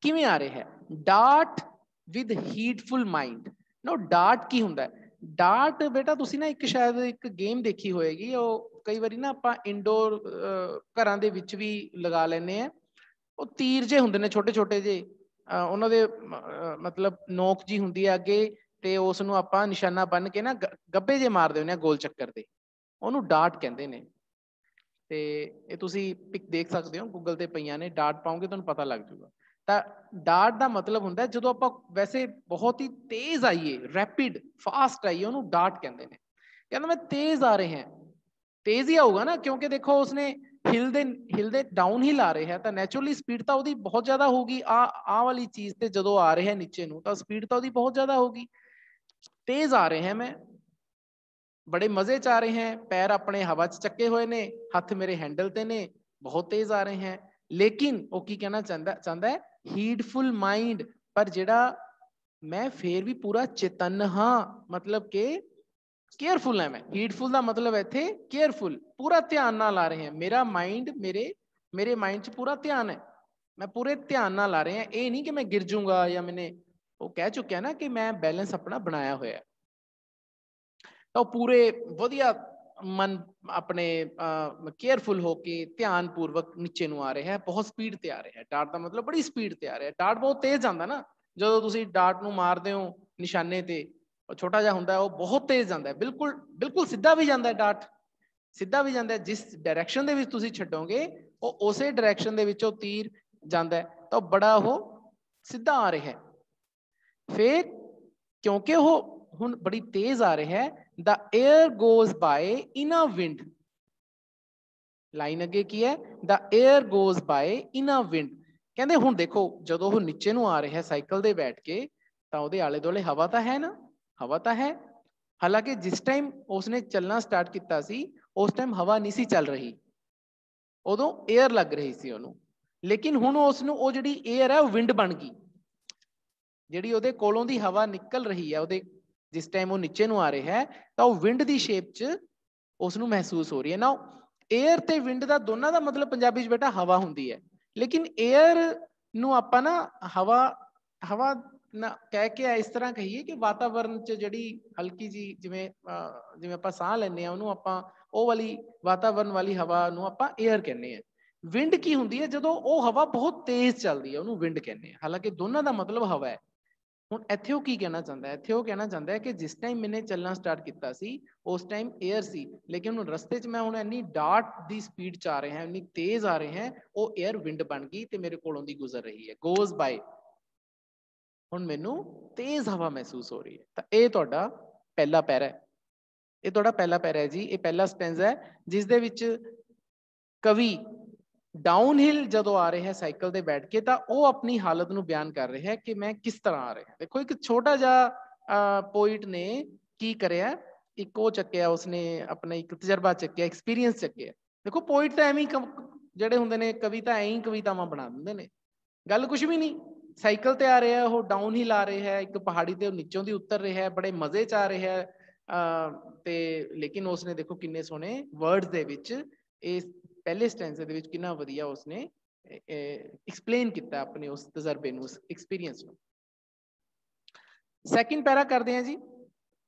ਕਿਵੇਂ ਆ ਰਿਹਾ ਹੈ? Dart with heedful mind. No, dart ਕੀ ਹੁੰਦਾ? ਡਾਰਟ ਬੇਟਾ ਤੁਸੀਂ ਨਾ ਸ਼ਾਇਦ ਇੱਕ ਗੇਮ ਦੇਖੀ ਹੋਏਗੀ, ਉਹ ਕਈ ਵਾਰੀ ਨਾ ਆਪਾਂ ਇੰਡੋਰ ਘਰਾਂ ਦੇ ਵਿੱਚ ਵੀ ਲਗਾ ਲੈਂਦੇ ਆ। ਉਹ ਤੀਰ ਜੇ ਹੁੰਦੇ ਨੇ ਛੋਟੇ ਛੋਟੇ ਜੇ, ਉਹਨਾਂ ਦੇ ਮਤਲਬ ਨੋਕ ਜੀ ਹੁੰਦੀ ਹੈ ਅੱਗੇ, ਤੇ ਉਸ ਨੂੰ ਆਪਾਂ ਨਿਸ਼ਾਨਾ ਬੰਨ ਕੇ ਨਾ ਗੱਬੇ ਜੇ ਮਾਰਦੇ ਹੁੰਦੇ ਆ ਗੋਲ ਚੱਕਰ ਦੇ, ਉਹਨੂੰ ਡਾਰਟ ਕਹਿੰਦੇ ਨੇ। ਤੇ ਇਹ ਤੁਸੀਂ ਪਿਕ ਦੇਖ ਸਕਦੇ ਹੋ, ਗੂਗਲ ਤੇ ਪਈਆਂ ਨੇ, ਡਾਰਟ ਪਾਓਗੇ ਤੁਹਾਨੂੰ ਪਤਾ ਲੱਗ ਜਾਊਗਾ। ਤਾਂ ਡਾਰਟ ਦਾ ਮਤਲਬ ਹੁੰਦਾ ਜਦੋਂ ਆਪਾਂ ਵੈਸੇ ਬਹੁਤ ਹੀ ਤੇਜ਼ ਆਈਏ, ਰੈਪਿਡ ਫਾਸਟ ਆਈਏ, ਉਹਨੂੰ ਡਾਰਟ ਕਹਿੰਦੇ ਨੇ। ਕਹਿੰਦਾ ਮੈਂ ਤੇਜ਼ ਆ ਰਹੇ ਹਾਂ, ਤੇਜ਼ ਹੀ ਆਊਗਾ ਨਾ, ਕਿਉਂਕਿ ਦੇਖੋ ਉਸਨੇ ਹਿਲਦੇ ਡਾਊਨ ਹਿਲ ਆ ਰਿਹਾ ਹੈ, ਤਾਂ ਨੈਚੁਰਲੀ ਸਪੀਡ ਤਾਂ ਉਹਦੀ ਬਹੁਤ ਜ਼ਿਆਦਾ ਹੋਊਗੀ। ਆਹ ਵਾਲੀ ਚੀਜ਼ ਤੇ ਜਦੋਂ ਆ ਰਿਹਾ ਨੀਚੇ ਨੂੰ, ਤਾਂ ਸਪੀਡ ਤਾਂ ਉਹਦੀ ਬਹੁਤ ਜ਼ਿਆਦਾ ਹੋਊਗੀ। तेज आ रहे हैं, मैं बड़े मजे च आ रहे हैं, पैर अपने हवा च चक्के हुए ने, हथ मेरे हैंडल ते ने, बहुत तेज आ रहे हैं। लेकिन वो की कहना चाहता है, हीडफुल माइंड, पर जेड़ा मैं फिर भी पूरा चेतन हाँ, मतलब के केयरफुल है मैं। हीडफुल का मतलब इत्थे केयरफुल, पूरा ध्यान नाल आ रहे हैं, मेरा माइंड मेरे माइंड च पूरा ध्यान है, मैं पूरे ध्यान नाल आ रहे हैं। ये नहीं कि मैं गिर जूंगा या मैंने, वो कह चुका ना कि मैं बैलेंस अपना बनाया हुआ है। तो पूरे वधिया मन अपने केयरफुल होके ध्यान पूर्वक नीचे ਨੂੰ आ रहे हैं, बहुत स्पीड ਤੇ आ रहे हैं। ਡਾਟ ਦਾ मतलब बड़ी स्पीड ਤੇ आ रहे हैं। ਡਾਟ बहुत तेज ਜਾਂਦਾ ਨਾ, ਜਦੋਂ ਤੁਸੀਂ ਡਾਟ ਨੂੰ ਮਾਰਦੇ ਹੋ ਨਿਸ਼ਾਨੇ ਤੇ, ਉਹ ਛੋਟਾ ਜਿਹਾ ਹੁੰਦਾ, ਉਹ ਬਹੁਤ ਤੇਜ਼ ਜਾਂਦਾ ਹੈ, ਬਿਲਕੁਲ ਸਿੱਧਾ ਵੀ ਜਾਂਦਾ ਹੈ, ਡਾਟ ਸਿੱਧਾ ਵੀ ਜਾਂਦਾ ਹੈ। ਜਿਸ ਡਾਇਰੈਕਸ਼ਨ ਦੇ ਵਿੱਚ ਤੁਸੀਂ ਛੱਡੋਗੇ, ਉਹ ਉਸੇ ਡਾਇਰੈਕਸ਼ਨ ਦੇ ਵਿੱਚ ਉਹ ਤੀਰ ਜਾਂਦਾ ਹੈ, ਤਾਂ ਬੜਾ ਉਹ ਸਿੱਧਾ ਆ ਰਿਹਾ ਹੈ। ਫਿਰ ਕਿਉਂਕਿ ਉਹ ਹੁਣ ਬੜੀ ਤੇਜ਼ ਆ ਰਿਹਾ ਹੈ, the air goes by in a wind, line ਅੱਗੇ ਕੀ ਹੈ, the air goes by in a wind। ਕਹਿੰਦੇ ਹੁਣ ਦੇਖੋ ਜਦੋਂ ਉਹ ਨੀਚੇ ਨੂੰ ਆ ਰਿਹਾ ਸਾਈਕਲ ਦੇ ਬੈਠ ਕੇ, ਤਾਂ ਉਹਦੇ ਆਲੇ ਦੁਆਲੇ ਹਵਾ ਤਾਂ ਹੈ ਨਾ, ਹਵਾ ਤਾਂ ਹੈ। ਹਾਲਾਂਕਿ ਜਿਸ ਟਾਈਮ ਉਸਨੇ ਚੱਲਣਾ ਸਟਾਰਟ ਕੀਤਾ ਸੀ, ਉਸ ਟਾਈਮ ਹਵਾ ਨਹੀਂ ਸੀ ਚੱਲ ਰਹੀ, ਉਦੋਂ 에ਅਰ ਲੱਗ ਰਹੀ ਸੀ ਉਹਨੂੰ। ਲੇਕਿਨ ਹੁਣ ਉਸ ਨੂੰ ਉਹ ਜਿਹੜੀ 에ਅਰ ਹੈ ਉਹ ਵਿੰਡ ਬਣ ਗਈ, ਜਿਹੜੀ ਉਹਦੇ ਕੋਲੋਂ ਦੀ ਹਵਾ ਨਿਕਲ ਰਹੀ ਹੈ ਉਹਦੇ, ਜਿਸ ਟਾਈਮ ਉਹ ਨੀਚੇ ਨੂੰ ਆ ਰਿਹਾ ਹੈ, ਤਾਂ ਉਹ ਵਿੰਡ ਦੀ ਸ਼ੇਪ 'ਚ ਉਸ ਨੂੰ ਮਹਿਸੂਸ ਹੋ ਰਹੀ ਹੈ ਨਾ। 에ਅਰ ਤੇ ਵਿੰਡ ਦਾ ਦੋਨਾਂ ਦਾ ਮਤਲਬ ਪੰਜਾਬੀ 'ਚ ਬੇਟਾ ਹਵਾ ਹੁੰਦੀ ਹੈ, ਲੇਕਿਨ 에ਅਰ ਨੂੰ ਆਪਾਂ ਨਾ ਹਵਾ ਨਾ ਕਹਿ ਕੇ ਇਸ ਤਰ੍ਹਾਂ ਕਹੀਏ ਕਿ ਵਾਤਾਵਰਨ 'ਚ ਜਿਹੜੀ ਹਲਕੀ ਜੀ ਜਿਵੇਂ ਆਪਾਂ ਸਾਹ ਲੈਂਦੇ ਹਾਂ, ਉਹਨੂੰ ਆਪਾਂ ਉਹ ਵਾਲੀ ਵਾਤਾਵਰਨ ਵਾਲੀ ਹਵਾ ਨੂੰ ਆਪਾਂ 에ਅਰ ਕਹਿੰਦੇ ਹਾਂ। ਵਿੰਡ ਕੀ ਹੁੰਦੀ ਹੈ, ਜਦੋਂ ਉਹ ਹਵਾ ਬਹੁਤ ਤੇਜ਼ ਚੱਲਦੀ ਹੈ, ਉਹਨੂੰ ਵਿੰਡ ਕਹਿੰਦੇ ਹਾਂ। ਹਾਲਾਂਕਿ ਦੋਨਾਂ ਦਾ ਮਤਲਬ ਹਵਾ ਹੈ। ਹੁਣ ਇੱਥੇ ਉਹ ਕੀ ਕਹਿਣਾ ਚਾਹੁੰਦਾ ਹੈ, ਇੱਥੇ ਉਹ ਕਹਿਣਾ ਚਾਹੁੰਦਾ ਹੈ ਕਿ ਜਿਸ ਟਾਈਮ ਮੈਨੇ ਚੱਲਣਾ ਸਟਾਰਟ ਕੀਤਾ ਸੀ, ਉਸ ਟਾਈਮ 에ਅਰ ਸੀ, ਲੇਕਿਨ ਹੁਣ ਰਸਤੇ 'ਚ ਮੈਂ ਹੁਣ ਇੰਨੀ ਡਾਟ ਦੀ ਸਪੀਡ 'ਚ ਆ ਰਹੇ ਹਾਂ, ਇੰਨੀ ਤੇਜ਼ ਆ ਰਹੇ ਹਾਂ, ਉਹ 에ਅਰ ਵਿੰਡ ਬਣ ਗਈ ਤੇ ਮੇਰੇ ਕੋਲੋਂ ਦੀ ਗੁਜ਼ਰ ਰਹੀ ਹੈ, ਗੋਜ਼ ਬਾਏ। ਹੁਣ ਮੈਨੂੰ ਤੇਜ਼ ਹਵਾ ਮਹਿਸੂਸ ਹੋ ਰਹੀ ਹੈ। ਤਾਂ ਇਹ ਤੁਹਾਡਾ ਪਹਿਲਾ ਪੈਰਾ ਹੈ, ਇਹ ਤੁਹਾਡਾ ਪਹਿਲਾ ਪੈਰਾ ਹੈ ਜੀ, ਇਹ ਪਹਿਲਾ ਸਟੈਂਜ਼ਾ ਹੈ, ਜਿਸ ਦੇ ਵਿੱਚ ਕਵੀ ਡਾਊਨ ਹਿਲ ਜਦੋਂ ਆ ਰਿਹਾ ਸਾਈਕਲ ਤੇ ਬੈਠ ਕੇ, ਤਾਂ ਉਹ ਆਪਣੀ ਹਾਲਤ ਨੂੰ ਬਿਆਨ ਕਰ ਰਿਹਾ ਕਿ ਮੈਂ ਕਿਸ ਤਰ੍ਹਾਂ ਆ ਰਿਹਾ। ਦੇਖੋ ਇੱਕ ਛੋਟਾ ਜਿਹਾ ਪੋਇਟ ਨੇ ਕੀ ਕਰਿਆ, ਇੱਕ ਉਹ ਚੱਕਿਆ ਉਸਨੇ, ਆਪਣਾ ਇੱਕ ਤਜਰਬਾ ਚੱਕਿਆ, ਐਕਸਪੀਰੀਅੰਸ ਚੱਕਿਆ। ਦੇਖੋ ਪੋਇਟ ਤਾਂ ਐਵੇਂ ਜਿਹੜੇ ਹੁੰਦੇ ਨੇ, ਕਵੀ ਤਾਂ ਐਂ ਹੀ ਕਵਿਤਾਵਾਂ ਬਣਾ ਦਿੰਦੇ ਨੇ, ਗੱਲ ਕੁਛ ਵੀ ਨਹੀਂ। ਸਾਈਕਲ ਤੇ ਆ ਰਿਹਾ, ਉਹ ਡਾਊਨ ਹਿਲ ਆ ਰਿਹਾ ਹੈ, ਇੱਕ ਪਹਾੜੀ ਤੇ ਨੀਚੋਂ ਦੀ ਉਤਰ ਰਿਹਾ ਹੈ, ਬੜੇ ਮਜ਼ੇ 'ਚ ਆ ਰਿਹਾ ਹੈ। ਤੇ ਲੇਕਿਨ ਉਸਨੇ ਦੇਖੋ ਕਿੰਨੇ ਸੋਹਣੇ ਵਰਡਸ ਦੇ ਵਿੱਚ ਇਹ ਪਹਿਲੇ ਸਟੈਂਜ਼ੇ ਦੇ ਵਿੱਚ ਕਿੰਨਾ ਵਧੀਆ ਉਸਨੇ ਐਕਸਪਲੇਨ ਕੀਤਾ ਆਪਣੇ ਉਸ ਤਜਰਬੇ ਨੂੰ, ਉਸ ਐਕਸਪੀਰੀਅੰਸ ਨੂੰ। ਸੈਕਿੰਡ ਪੈਰਾ ਕਰਦੇ ਹਾਂ ਜੀ।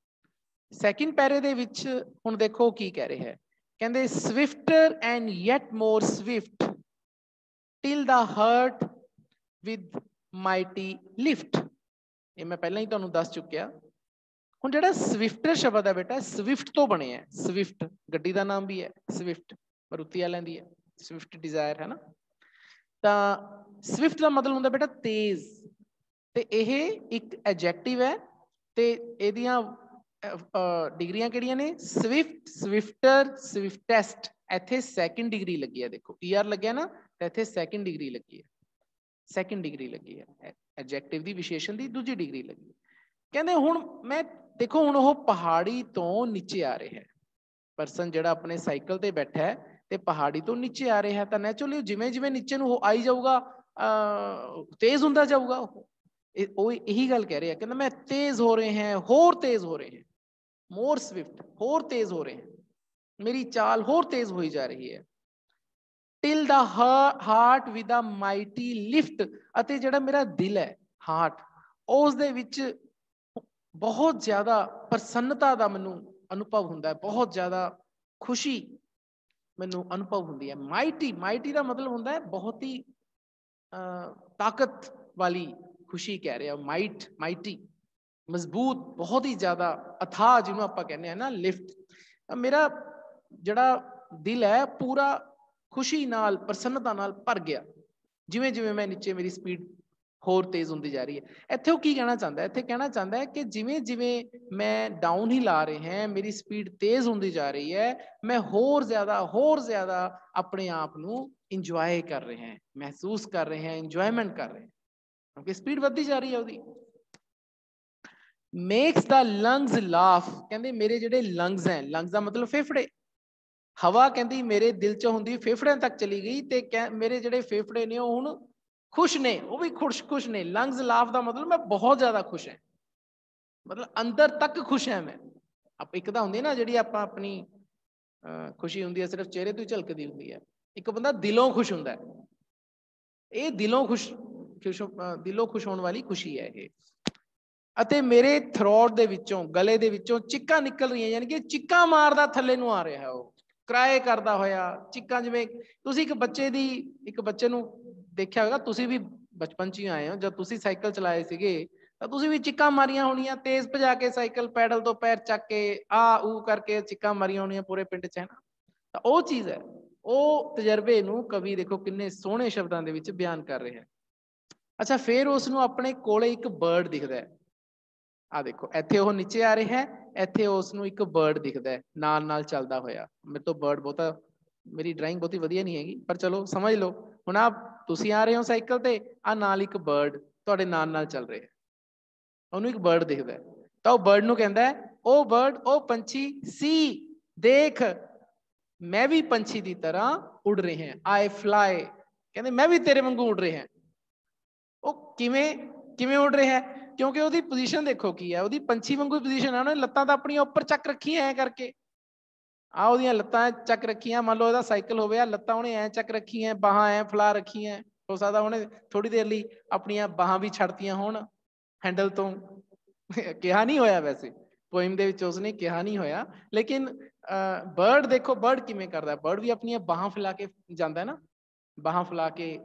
ਸੈਕਿੰਡ ਪੈਰੇ ਦੇ ਵਿੱਚ ਹੁਣ ਦੇਖੋ ਕੀ ਕਹਿ ਰਿਹਾ ਹੈ, ਕਹਿੰਦੇ swifter and yet more swift till the heart with mighty lift. ਇਹ ਮੈਂ ਪਹਿਲਾਂ ਹੀ ਤੁਹਾਨੂੰ ਦੱਸ ਚੁੱਕਿਆ। ਹੁਣ ਜਿਹੜਾ ਸਵਿਫਟਰ ਸ਼ਬਦ ਹੈ ਬੇਟਾ, ਸਵਿਫਟ ਤੋਂ ਬਣਿਆ। ਸਵਿਫਟ ਗੱਡੀ ਦਾ ਨਾਮ ਵੀ ਹੈ, ਸਵਿਫਟ ਮਾਰੂਤੀ ਵਾਲਿਆਂ ਦੀ ਹੈ, ਸਵਿਫਟ ਡਿਜ਼ਾਇਰ ਹੈ ਨਾ। ਤਾਂ ਸਵਿਫਟ ਦਾ ਮਤਲਬ ਹੁੰਦਾ ਬੇਟਾ ਤੇਜ਼, ਤੇ ਇਹ ਇੱਕ ਐਡਜੈਕਟਿਵ ਹੈ, ਤੇ ਇਹਦੀਆਂ ਡਿਗਰੀਆਂ ਕਿਹੜੀਆਂ ਨੇ, ਸਵਿਫਟ, ਸਵਿਫਟਰ, ਸਵਿਫਟੈਸਟ। ਇੱਥੇ ਸੈਕਿੰਡ ਡਿਗਰੀ ਲੱਗੀ ਹੈ, ਦੇਖੋ ER ਲੱਗਿਆ ਨਾ, ਤਾਂ ਇੱਥੇ ਸੈਕਿੰਡ ਡਿਗਰੀ ਲੱਗੀ ਹੈ, ਸੈਕਿੰਡ ਡਿਗਰੀ ਲੱਗੀ ਹੈ, ਐਡਜੈਕਟਿਵ ਦੀ ਵਿਸ਼ੇਸ਼ਣ ਦੀ ਦੂਜੀ ਡਿਗਰੀ ਲੱਗੀ। ਕਹਿੰਦੇ ਹੁਣ ਮੈਂ ਦੇਖੋ, ਹੁਣ ਉਹ ਪਹਾੜੀ ਤੋਂ ਨੀਚੇ ਆ ਰਿਹਾ ਹੈ, ਪਰਸਨ ਜਿਹੜਾ ਆਪਣੇ ਸਾਈਕਲ ਤੇ ਬੈਠਾ ਹੈ ਤੇ ਪਹਾੜੀ ਤੋਂ ਨੀਚੇ ਆ ਰਿਹਾ ਹੈ, ਤਾਂ ਨੈਚੁਰਲੀ ਜਿਵੇਂ ਜਿਵੇਂ ਨੀਚੇ ਨੂੰ ਉਹ ਆਈ ਜਾਊਗਾ, ਤੇਜ਼ ਹੁੰਦਾ ਜਾਊਗਾ। ਉਹ ਇਹੀ ਗੱਲ ਕਹਿ ਰਿਹਾ, ਕਹਿੰਦਾ ਮੈਂ ਤੇਜ਼ ਹੋ ਰਹੇ हैं, ਹੋਰ ਤੇਜ਼ ਹੋ ਰਹੇ हैं, ਮੋਰ ਸਵਿਫਟ, ਹੋਰ ਤੇਜ਼ ਹੋ ਰਹੇ हैं, ਮੇਰੀ ਚਾਲ ਹੋਰ ਤੇਜ਼ ਹੋਈ ਜਾ ਰਹੀ ਹੈ। Till the heart with a mighty lift, ਅਤੇ ਜਿਹੜਾ ਮੇਰਾ ਦਿਲ ਹੈ, ਹਾਰਟ, ਉਸ ਦੇ ਵਿੱਚ ਬਹੁਤ ਜ਼ਿਆਦਾ ਪ੍ਰਸੰਨਤਾ ਦਾ ਮੈਨੂੰ ਅਨੁਭਵ ਹੁੰਦਾ ਹੈ, ਬਹੁਤ ਜ਼ਿਆਦਾ ਖੁਸ਼ੀ ਮੈਨੂੰ ਅਨੁਭਵ ਹੁੰਦੀ ਹੈ। ਮਾਈਟੀ, ਮਾਈਟੀ ਦਾ ਮਤਲਬ ਹੁੰਦਾ ਹੈ ਬਹੁਤ ਹੀ ਤਾਕਤ ਵਾਲੀ ਖੁਸ਼ੀ ਕਹਿ ਰਿਹਾ, ਮਾਈਟ, ਮਾਈਟੀ, ਮਜ਼ਬੂਤ, ਬਹੁਤ ਹੀ ਜ਼ਿਆਦਾ ਅਥਾਹ, ਜਿਹਨੂੰ ਆਪਾਂ ਕਹਿੰਦੇ ਹਾਂ ਨਾ ਲਿਫਟ। ਮੇਰਾ ਜਿਹੜਾ ਦਿਲ ਹੈ ਪੂਰਾ ਖੁਸ਼ੀ ਨਾਲ, ਪ੍ਰਸੰਨਤਾ ਨਾਲ ਭਰ ਗਿਆ, ਜਿਵੇਂ ਜਿਵੇਂ ਮੈਂ ਨੀਚੇ, ਮੇਰੀ ਸਪੀਡ ਹੋਰ ਤੇਜ਼ ਹੁੰਦੀ ਜਾ ਰਹੀ ਹੈ। ਇੱਥੇ ਉਹ ਕੀ ਕਹਿਣਾ ਚਾਹੁੰਦਾ ਹੈ, ਇੱਥੇ ਕਹਿਣਾ ਚਾਹੁੰਦਾ ਹੈ ਕਿ ਜਿਵੇਂ ਜਿਵੇਂ ਮੈਂ ਡਾਊਨ ਹੀ ਲਾ ਰਹੇ ਹਾਂ, ਮੇਰੀ ਸਪੀਡ ਤੇਜ਼ ਹੁੰਦੀ ਜਾ ਰਹੀ ਹੈ, ਮੈਂ ਹੋਰ ਜ਼ਿਆਦਾ ਆਪਣੇ ਆਪ ਨੂੰ ਇੰਜੋਏ ਕਰ ਰਹੇ ਹਾਂ, ਮਹਿਸੂਸ ਕਰ ਰਹੇ ਹਾਂ, ਇੰਜੋਇਮੈਂਟ ਕਰ ਰਹੇ ਹਾਂ, ਕਿਉਂਕਿ ਸਪੀਡ ਵੱਧਦੀ ਜਾ ਰਹੀ ਹੈ ਉਹਦੀ। मेक्स द लंग्स लाफ, कहते मेरे जेडे लंग्स हैं, लंग्स का मतलब फेफड़े, हवा कहती मेरे दिल च होंदी फेफड़े तक चली गई, तो मेरे जेडे फेफड़े ने हुण खुश ने, वो भी खुश खुश ने। लंग्स लाफ का मतलब मैं बहुत ज्यादा खुश है, मतलब अंदर तक खुश है मैं। आप एक तो होंगी ना जी आप अपनी खुशी होंगी है सिर्फ चेहरे तो ही झलकती होंगी है, एक बंदा दिलों खुश होंगे, ये दिलों खुश दिलों खुश होने वाली खुशी है ये। ਅਤੇ ਮੇਰੇ ਥਰੋਟ ਦੇ ਵਿੱਚੋਂ, ਗਲੇ ਦੇ ਵਿੱਚੋਂ ਚਿੱਕਾਂ ਨਿਕਲ ਰਹੀਆਂ, ਯਾਨੀ ਕਿ ਚਿੱਕਾਂ ਮਾਰਦਾ ਥੱਲੇ ਨੂੰ ਆ ਰਿਹਾ, ਉਹ ਕਰਾਏ ਕਰਦਾ ਹੋਇਆ ਚਿੱਕਾਂ। ਜਿਵੇਂ ਤੁਸੀਂ ਇੱਕ ਬੱਚੇ ਦੀ, ਇੱਕ ਬੱਚੇ ਨੂੰ ਦੇਖਿਆ ਹੋਵੇਗਾ, ਤੁਸੀਂ ਵੀ ਬਚਪਨ 'ਚ ਹੀ ਆਏ ਹੋ, ਜਦ ਤੁਸੀਂ ਸਾਈਕਲ ਚਲਾਏ ਸੀਗੇ ਤਾਂ ਤੁਸੀਂ ਵੀ ਚਿੱਕਾਂ ਮਾਰੀਆਂ ਹੋਣੀਆਂ, ਤੇਜ਼ ਭਜਾ ਕੇ ਸਾਈਕਲ ਪੈਡਲ ਤੋਂ ਪੈਰ ਚੱਕ ਕੇ ਆ ਊ ਕਰਕੇ ਚਿੱਕਾਂ ਮਾਰੀਆਂ ਹੋਣੀਆਂ ਪੂਰੇ ਪਿੰਡ 'ਚ, ਹੈ ਨਾ। ਤਾਂ ਉਹ ਚੀਜ਼ ਹੈ, ਉਹ ਤਜਰਬੇ ਨੂੰ ਕਵੀ ਦੇਖੋ ਕਿੰਨੇ ਸੋਹਣੇ ਸ਼ਬਦਾਂ ਦੇ ਵਿੱਚ ਬਿਆਨ ਕਰ ਰਿਹਾ। ਅੱਛਾ, ਫਿਰ ਉਸ ਨੂੰ ਆਪਣੇ ਕੋਲੇ ਇੱਕ ਬਰਡ ਦਿਖਦਾ ਹੈ। ਆ ਦੇਖੋ ਇੱਥੇ ਉਹ ਨੀਚੇ ਆ ਰਿਹਾ ਹੈ, ਇੱਥੇ ਉਸ ਨੂੰ ਇੱਕ ਬਰਡ ਦਿਖਦਾ ਹੈ ਨਾਲ ਨਾਲ ਚੱਲਦਾ ਹੋਇਆ। ਮੇਰੇ ਤੋਂ ਬਰਡ ਬਹੁਤਾ, ਮੇਰੀ ਡਰਾਇੰਗ ਬਹੁਤੀ ਵਧੀਆ ਨਹੀਂ ਹੈਗੀ, ਪਰ ਚਲੋ ਸਮਝ ਲਓ। ਹੁਣ ਆ ਤੁਸੀਂ ਆ ਰਹੇ ਹੋ ਸਾਈਕਲ ਤੇ, ਆ ਨਾਲ ਇੱਕ ਬਰਡ ਤੁਹਾਡੇ ਨਾਲ ਨਾਲ ਚੱਲ ਰਿਹਾ, ਉਹਨੂੰ ਇੱਕ ਬਰਡ ਦਿਖਦਾ ਹੈ, ਤਾਂ ਉਹ ਬਰਡ ਨੂੰ ਕਹਿੰਦਾ ਹੈ, ਉਹ ਬਰਡ, ਉਹ ਪੰਛੀ, ਸੀ ਦੇਖ ਮੈਂ ਵੀ ਪੰਛੀ ਦੀ ਤਰ੍ਹਾਂ ਉੜ ਰਹੇ ਹਾਂ, ਆਈ ਫਲਾਈ, ਕਹਿੰਦੇ ਮੈਂ ਵੀ ਤੇਰੇ ਵਾਂਗੂ ਉੜ ਰਿਹਾ। ਉਹ ਕਿਵੇਂ ਕਿਵੇਂ ਉੱਡ ਰਿਹਾ? ਕਿਉਂਕਿ ਉਹਦੀ ਪੋਜੀਸ਼ਨ ਦੇਖੋ ਕੀ ਹੈ, ਉਹਦੀ ਪੰਛੀ ਵਾਂਗੂ ਪੋਜੀਸ਼ਨ ਹੈ, ਉਹਨੇ ਲੱਤਾਂ ਤਾਂ ਆਪਣੀਆਂ ਉੱਪਰ ਚੱਕ ਰੱਖੀਆਂ ਐ ਕਰਕੇ, ਆ ਉਹਦੀਆਂ ਲੱਤਾਂ ਚੱਕ ਰੱਖੀਆਂ। ਮੰਨ ਲਓ ਇਹਦਾ ਸਾਈਕਲ ਹੋਵੇ, ਆ ਲੱਤਾਂ ਉਹਨੇ ਐ ਚੱਕ ਰੱਖੀਆਂ, ਬਾਹਾਂ ਐ ਫੈਲਾ ਰੱਖੀਆਂ, ਹੋ ਸਕਦਾ ਉਹਨੇ ਥੋੜੀ ਦੇਰ ਲਈ ਆਪਣੀਆਂ ਬਾਹਾਂ ਵੀ ਛੱਡਤੀਆਂ ਹੋਣ ਹੈਂਡਲ ਤੋਂ। ਕਿਹਾ ਨਹੀਂ ਹੋਇਆ ਵੈਸੇ ਪੋਇਮ ਦੇ ਵਿੱਚ, ਉਸਨੇ ਕਿਹਾ ਨਹੀਂ ਹੋਇਆ, ਲੇਕਿਨ ਬਰਡ ਦੇਖੋ, ਬਰਡ ਕਿਵੇਂ ਕਰਦਾ, ਬਰਡ ਵੀ ਆਪਣੀਆਂ ਬਾਹਾਂ ਫੈਲਾ ਕੇ ਜਾਂਦਾ ਨਾ, ਬਾਹਾਂ ਫੈਲਾ ਕੇ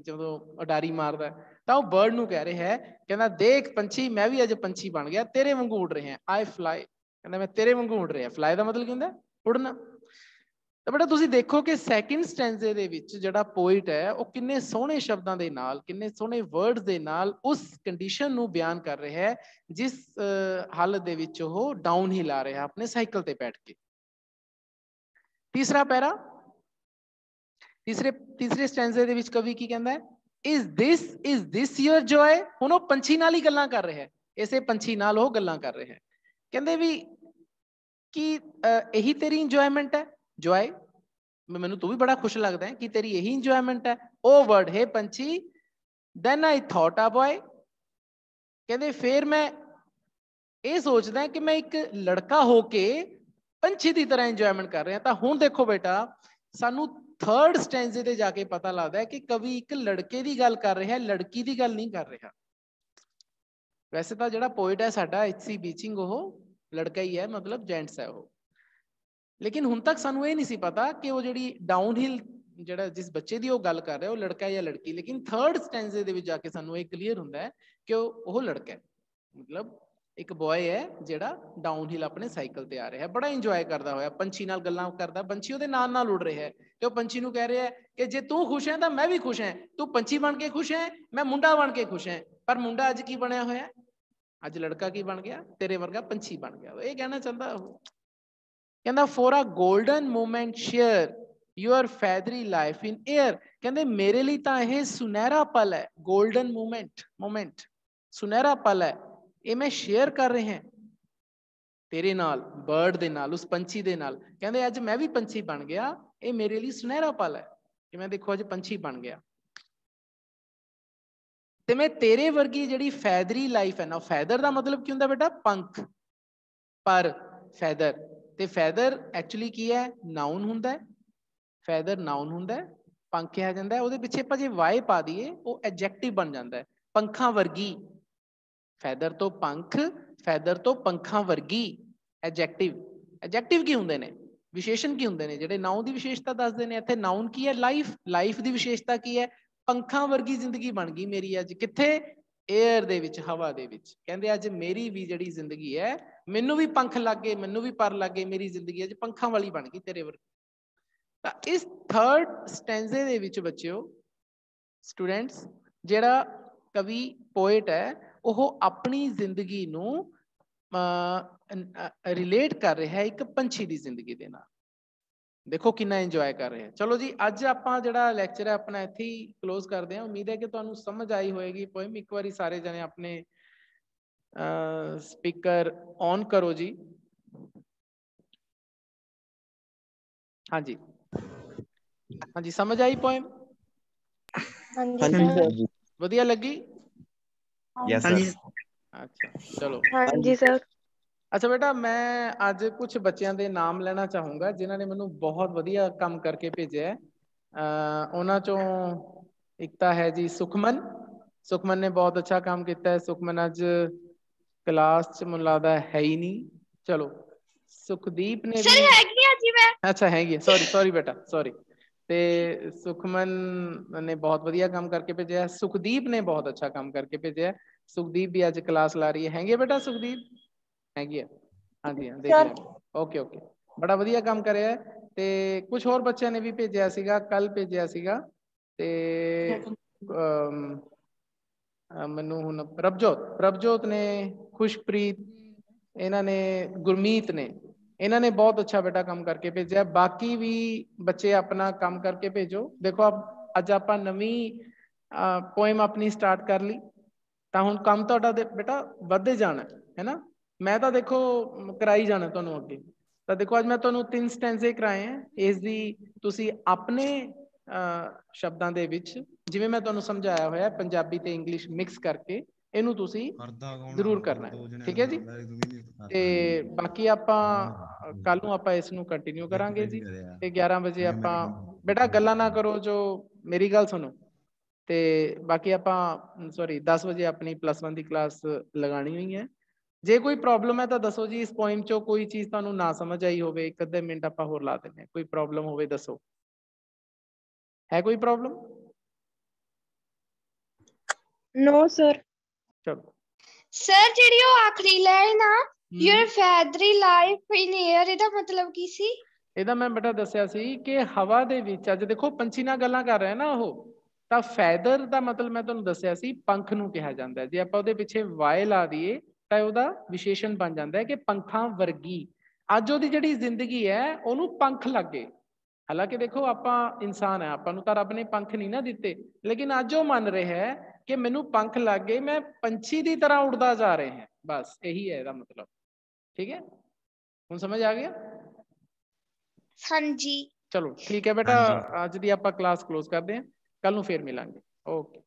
ਜਦੋਂ ਉਡਾਰੀ ਮਾਰਦਾ, ਤਾਂ ਉਹ ਬਰਡ ਨੂੰ ਕਹਿ ਰਿਹਾ ਹੈ, ਕਹਿੰਦਾ ਦੇਖ ਪੰਛੀ ਮੈਂ ਵੀ ਅੱਜ ਪੰਛੀ ਬਣ ਗਿਆ, ਤੇਰੇ ਵਾਂਗੂ ਉੱਡ ਰਿਹਾ, ਆਈ ਫਲਾਈ, ਕਹਿੰਦਾ ਮੈਂ ਤੇਰੇ ਵਾਂਗੂ ਉੱਡ ਰਿਹਾ। ਫਲਾਈ ਦਾ ਮਤਲਬ ਕੀ ਹੁੰਦਾ? ਉੜਨਾ। ਤਾਂ ਬੇਟਾ ਤੁਸੀਂ ਦੇਖੋ ਕਿ ਸੈਕਿੰਡ ਸਟੈਂਜ਼ੇ ਦੇ ਵਿੱਚ ਜਿਹੜਾ ਪੋਇਟ ਹੈ, ਉਹ ਕਿੰਨੇ ਸੋਹਣੇ ਸ਼ਬਦਾਂ ਦੇ ਨਾਲ, ਕਿੰਨੇ ਸੋਹਣੇ ਵਰਡਸ ਦੇ ਨਾਲ ਉਸ ਕੰਡੀਸ਼ਨ ਨੂੰ ਬਿਆਨ ਕਰ ਰਿਹਾ ਹੈ ਜਿਸ ਹਾਲਤ ਦੇ ਵਿੱਚ ਉਹ ਡਾਊਨ ਹਿਲ ਆ ਰਿਹਾ ਆਪਣੇ ਸਾਈਕਲ ਤੇ ਬੈਠ ਕੇ। ਤੀਸਰਾ ਪੈਰਾ, ਤੀਸਰੇ ਸਟੈਂਜ਼ੇ ਦੇ ਵਿੱਚ ਕਵੀ ਕੀ ਕਹਿੰਦਾ ਹੈ? is this your joy? ਹੁਣ ਉਹ ਪੰਛੀ ਨਾਲ ਹੀ ਗੱਲਾਂ ਕਰ ਰਿਹਾ ਹੈ, ਇਸੇ ਪੰਛੀ ਨਾਲ ਉਹ ਗੱਲਾਂ ਕਰ ਰਿਹਾ ਹੈ। ਕਹਿੰਦੇ ਵੀ ਕਿ ਇਹੀ ਤੇਰੀ ਇੰਜੋਇਮੈਂਟ ਹੈ, ਜੋਏ, ਮੈਨੂੰ ਤੂੰ ਵੀ ਬੜਾ ਖੁਸ਼ ਲੱਗਦਾ ਹੈ, ਕਿ ਤੇਰੀ ਇਹੀ ਇੰਜੋਇਮੈਂਟ ਹੈ? ਉਹ ਵਰਡ ਹੈ ਪੰਛੀ, then I thought a boy, ਕਹਿੰਦੇ ਫਿਰ ਮੈਂ ਇਹ ਸੋਚਦਾ ਕਿ ਮੈਂ ਇੱਕ ਲੜਕਾ ਹੋ ਕੇ ਪੰਛੀ ਦੀ ਤਰ੍ਹਾਂ ਇੰਜੋਇਮੈਂਟ ਕਰ ਰਿਹਾ। ਤਾਂ ਹੁਣ ਦੇਖੋ ਬੇਟਾ, ਸਾਨੂੰ ਥਰਡ ਸਟੈਂਜ਼ੇ ਤੇ ਜਾ ਕੇ ਪਤਾ ਲੱਗਦਾ ਹੈ ਕਿ ਕਵੀ ਇੱਕ ਲੜਕੇ ਦੀ ਗੱਲ ਕਰ ਰਿਹਾ, ਲੜਕੀ ਦੀ ਗੱਲ ਨਹੀਂ ਕਰ ਰਿਹਾ। ਵੈਸੇ ਤਾਂ ਜਿਹੜਾ ਪੋਇਟ ਹੈ ਸਾਡਾ H.C. ਬੀਚਿੰਗ, ਉਹ ਲੜਕਾ ਹੀ ਹੈ, ਮਤਲਬ ਜੈਂਟਸ ਹੈ ਉਹ, ਲੇਕਿਨ ਹੁਣ ਤੱਕ ਸਾਨੂੰ ਇਹ ਨਹੀਂ ਸੀ ਪਤਾ ਕਿ ਉਹ ਜਿਹੜੀ ਡਾਊਨ ਹਿਲ, ਜਿਹੜਾ ਜਿਸ ਬੱਚੇ ਦੀ ਉਹ ਗੱਲ ਕਰ ਰਿਹਾ, ਉਹ ਲੜਕਾ ਜਾਂ ਲੜਕੀ। ਲੇਕਿਨ ਥਰਡ ਸਟੈਂਜ਼ੇ ਦੇ ਵਿੱਚ ਜਾ ਕੇ ਸਾਨੂੰ ਇਹ ਕਲੀਅਰ ਹੁੰਦਾ ਹੈ ਕਿ ਉਹ ਲੜਕਾ ਹੈ, ਮਤਲਬ ਇੱਕ ਬॉय ਹੈ ਜਿਹੜਾ ਡਾਊਨ ਹਿਲ ਆਪਣੇ ਸਾਈਕਲ ਤੇ ਆ ਰਿਹਾ ਹੈ, ਬੜਾ ਇੰਜੋਏ ਕਰਦਾ ਹੋਇਆ, ਪੰਛੀ ਨਾਲ ਗੱਲਾਂ ਕਰਦਾ, ਪੰਛੀ ਉਹਦੇ ਨਾਲ ਨਾਲ ਉੱਡ ਰਿਹਾ ਹੈ, ਤੇ ਉਹ ਪੰਛੀ ਨੂੰ ਕਹਿ ਰਿਹਾ ਹੈ ਕਿ ਜੇ ਤੂੰ ਖੁਸ਼ ਹੈ ਤਾਂ ਮੈਂ ਵੀ ਖੁਸ਼ ਹਾਂ, ਤੂੰ ਪੰਛੀ ਬਣ ਕੇ ਖੁਸ਼ ਹੈ, ਮੈਂ ਮੁੰਡਾ ਬਣ ਕੇ ਖੁਸ਼ ਹੈ। ਪਰ ਮੁੰਡਾ ਅੱਜ ਕੀ ਬਣਿਆ ਹੋਇਆ? ਅੱਜ ਲੜਕਾ ਕੀ ਬਣ ਗਿਆ? ਤੇਰੇ ਵਰਗਾ ਪੰਛੀ ਬਣ ਗਿਆ। ਇਹ ਕਹਿਣਾ ਚਾਹੁੰਦਾ ਉਹ, ਕਹਿੰਦਾ for a golden moment share your feathery life in air, ਕਹਿੰਦੇ ਮੇਰੇ ਲਈ ਤਾਂ ਇਹ ਸੁਨਹਿਰਾ ਪਲ ਹੈ, 골ਡਨ ਮੂਮੈਂਟ, ਸੁਨਹਿਰਾ ਪਲ ਹੈ, ਇਹ ਮੈਂ ਸ਼ੇਅਰ ਕਰ ਰਹੇ ਹਾਂ ਤੇਰੇ ਨਾਲ, ਬਰਡ ਦੇ ਨਾਲ, ਉਸ ਪੰਛੀ ਦੇ ਨਾਲ। ਕਹਿੰਦੇ ਅੱਜ ਮੈਂ ਵੀ ਪੰਛੀ ਬਣ ਗਿਆ, ਇਹ ਮੇਰੇ ਲਈ ਸੁਨਹਿਰਾ ਪਲ ਹੈ ਕਿ ਮੈਂ ਦੇਖੋ ਅੱਜ ਪੰਛੀ ਬਣ ਗਿਆ, ਤੇ ਮੈਂ ਤੇਰੇ ਵਰਗੀ ਜਿਹੜੀ ਫੈਦਰੀ ਲਾਈਫ ਹੈ ਨਾ, ਫੈਦਰ ਦਾ ਮਤਲਬ ਕੀ ਹੁੰਦਾ ਬੇਟਾ? ਪੰਖ, ਪਰ, ਫੈਦਰ, ਤੇ ਫੈਦਰ ਐਕਚੁਅਲੀ ਕੀ ਹੈ? ਨਾउन ਹੁੰਦਾ ਹੈ, ਫੈਦਰ ਨਾउन ਹੁੰਦਾ ਹੈ, ਪੰਖ ਕਿਹਾ ਜਾਂਦਾ ਹੈ। ਉਹਦੇ ਪਿੱਛੇ ਆਪਾਂ ਜੇ ਵਾਏ ਪਾ ਦਈਏ ਉਹ ਐਡਜੈਕਟਿਵ ਬਣ ਜਾਂਦਾ ਹੈ, ਪੰਖਾਂ ਵਰਗੀ। ਫੈਦਰ ਤੋਂ ਪੰਖ, ਫੈਦਰ ਤੋਂ ਪੰਖਾਂ ਵਰਗੀ, ਐਡਜੈਕਟਿਵ। ਐਡਜੈਕਟਿਵ ਕੀ ਹੁੰਦੇ ਨੇ? ਵਿਸ਼ੇਸ਼ਣ ਕੀ ਹੁੰਦੇ ਨੇ ਜਿਹੜੇ ਨਾउन ਦੀ ਵਿਸ਼ੇਸ਼ਤਾ ਦੱਸਦੇ ਨੇ? ਇੱਥੇ ਨਾउन ਕੀ ਹੈ? ਲਾਈਫ। ਲਾਈਫ ਦੀ ਵਿਸ਼ੇਸ਼ਤਾ ਕੀ ਹੈ? ਪੰਖਾਂ ਵਰਗੀ ਜ਼ਿੰਦਗੀ ਬਣ ਗਈ ਮੇਰੀ ਅੱਜ। ਕਿੱਥੇ? ਏਅਰ ਦੇ ਵਿੱਚ, ਹਵਾ ਦੇ ਵਿੱਚ। ਕਹਿੰਦੇ ਅੱਜ ਮੇਰੀ ਵੀ ਜਿਹੜੀ ਜ਼ਿੰਦਗੀ ਹੈ, ਮੈਨੂੰ ਵੀ ਪੰਖ ਲੱਗ ਗਏ, ਮੈਨੂੰ ਵੀ ਪਰ ਲੱਗ ਗਏ, ਮੇਰੀ ਜ਼ਿੰਦਗੀ ਅੱਜ ਪੰਖਾਂ ਵਾਲੀ ਬਣ ਗਈ ਤੇਰੇ ਵਰਗੀ। ਤਾਂ ਇਸ ਥਰਡ ਸਟੈਂਜ਼ੇ ਦੇ ਵਿੱਚ ਬੱਚਿਓ, ਸਟੂਡੈਂਟਸ, ਜਿਹੜਾ ਕਵੀ ਪੋਇਟ ਹੈ ਉਹ ਆਪਣੀ ਜ਼ਿੰਦਗੀ ਨੂੰ ਰਿਲੇਟ ਕਰ ਰਿਹਾ ਹੈ ਇੱਕ ਪੰਛੀ ਦੀ ਜ਼ਿੰਦਗੀ ਦੇ ਨਾਲ। ਦੇਖੋ ਕਿੰਨਾ ਇੰਜੋਏ ਕਰ ਰਹੇ। ਚਲੋ ਜੀ, ਅੱਜ ਆਪਾਂ ਜਿਹੜਾ ਲੈਕਚਰ ਹੈ ਆਪਣਾ ਇੱਥੇ ਹੀ ਕਲੋਜ਼ ਕਰਦੇ ਹਾਂ। ਉਮੀਦ ਹੈ ਕਿ ਤੁਹਾਨੂੰ ਸਮਝ ਆਈ ਹੋਏਗੀ ਪੋਇਮ। ਇੱਕ ਵਾਰੀ ਸਾਰੇ ਜਣੇ ਆਪਣੇ स्पीकर ऑन करो जी। हाँ जी, हाँ जी, समझ आई पोएम? हाँ जी वधिया लगी? Yes sir. अच्छा चलो। हाँ जी सर। अच्छा बेटा, मैं आज कुछ बच्चों के नाम लेना चाहूँगा जिन्होंने मैनू बहुत वधिया काम करके भेजा है। उन्हां चों एक तो है जी सुखमन। सुखमन ने बहुत अच्छा काम किया है। सुखमन अज क्लास च मैनूं लगदा है ही नहीं। चलो, सुखदीप ने भी अच्छा है, सॉरी सॉरी बेटा सॉरी। ते सुखमन ने बहुत वधिया काम करके भेजा है। सुखदीप ने बहुत अच्छा काम करके भेजा है। सुखदीप भी अज क्लास ला रही है बेटा? सुखदीप हैगी है? हाँ जी, हाँ देख लिया। ओके ओके, बड़ा वधिया काम करिया है। ते कुछ होर बच्चों ने भी भेजा सीगा, कल भेजा सीगा। ते मैनू हुण प्रभजोत ने, खुशप्रीत, इन्होंने गुरमीत ने, इन्होंने बहुत अच्छा बेटा काम करके भेजा। बाकी भी बच्चे अपना काम करके भेजो। देखो अब अज आप नवी पोएम अपनी स्टार्ट कर ली, तो हुण काम तुहाडा बेटा वधदे जाना है ना। मैं तो देखो कराई जाना तुहानूं अगे। तो देखो अज मैं तुहानूं 3 स्टैंजे कराए हैं। इसदी तुसीं अपने शब्दां दे विच जिवें मैं तुहानूं समझाया होया पंजाबी ते इंग्लिश मिक्स करके इहनूं तुसीं जरूर करना है, ठीक है जी। ते बाकी आपां कल नूं आपां इस नूं कंटिन्यू करांगे जी। ते 11 बजे आपां बेटा गल्लां ना करो, जो मेरी गल सुनो। ते बाकी आपां सॉरी 10 बजे अपनी +1 की क्लास लगानी हुई है। जे कोई प्रॉब्लम है तो दसो जी। इस पोइम चो कोई चीज़ तुहानूं ना समझ आई होवे, एक अद्धे मिनट आपां होर ला देने। कोई प्रॉब्लम होवे दसो, है कोई प्रॉब्लम? No sir. चलो सर ਜਿਹੜੀ ਉਹ ਆਖਰੀ ਲਾਈਨ ਆ your feathery life in air ਇਹਦਾ ਮਤਲਬ ਕੀ ਸੀ? ਇਹਦਾ ਮੈਂ ਬੇਟਾ ਦੱਸਿਆ ਸੀ ਕਿ ਹਵਾ ਦੇ ਵਿੱਚ ਅੱਜ ਦੇਖੋ ਪੰਛੀ ਨਾਲ ਗੱਲਾਂ ਕਰ ਰਿਹਾ ਨਾ ਉਹ, ਤਾਂ ਫੈਦਰ ਦਾ ਮਤਲਬ ਮੈਂ ਤੁਹਾਨੂੰ ਦੱਸਿਆ ਸੀ ਪੰਖ ਨੂੰ ਕਿਹਾ ਜਾਂਦਾ ਹੈ। ਜੇ ਆਪਾਂ ਉਹਦੇ ਪਿੱਛੇ ਵਾਏ ਲਾ ਦਈਏ ਤਾਂ ਉਹਦਾ ਵਿਸ਼ੇਸ਼ਣ ਬਣ ਜਾਂਦਾ ਹੈ ਕਿ ਪੰਖਾਂ ਵਰਗੀ। ਅੱਜ ਉਹਦੀ ਜਿਹੜੀ ਜ਼ਿੰਦਗੀ ਹੈ ਉਹਨੂੰ ਪੰਖ ਲੱਗੇ। ਹਾਲਾਂਕਿ ਦੇਖੋ ਆਪਾਂ ਇਨਸਾਨ ਹੈ, ਆਪਾਂ ਨੂੰ ਤਾਂ ਰੱਬ ਨੇ ਪੰਖ ਨਹੀਂ ਨਾ ਦਿੱਤੇ, ਲੇਕਿਨ ਅੱਜ ਉਹ ਮੰਨ ਰਿਹਾ ਹੈ ਕਿ ਮੈਨੂੰ पंख लग गए, मैं पंछी की तरह उड़ता जा रहे हैं। बस यही है इसका मतलब, ठीक है? हुण समझ आ गया? हाँ जी चलो ठीक है बेटा, अज दी आपां क्लास क्लोज करते हैं, कल नूं फिर मिलांगे। ओके।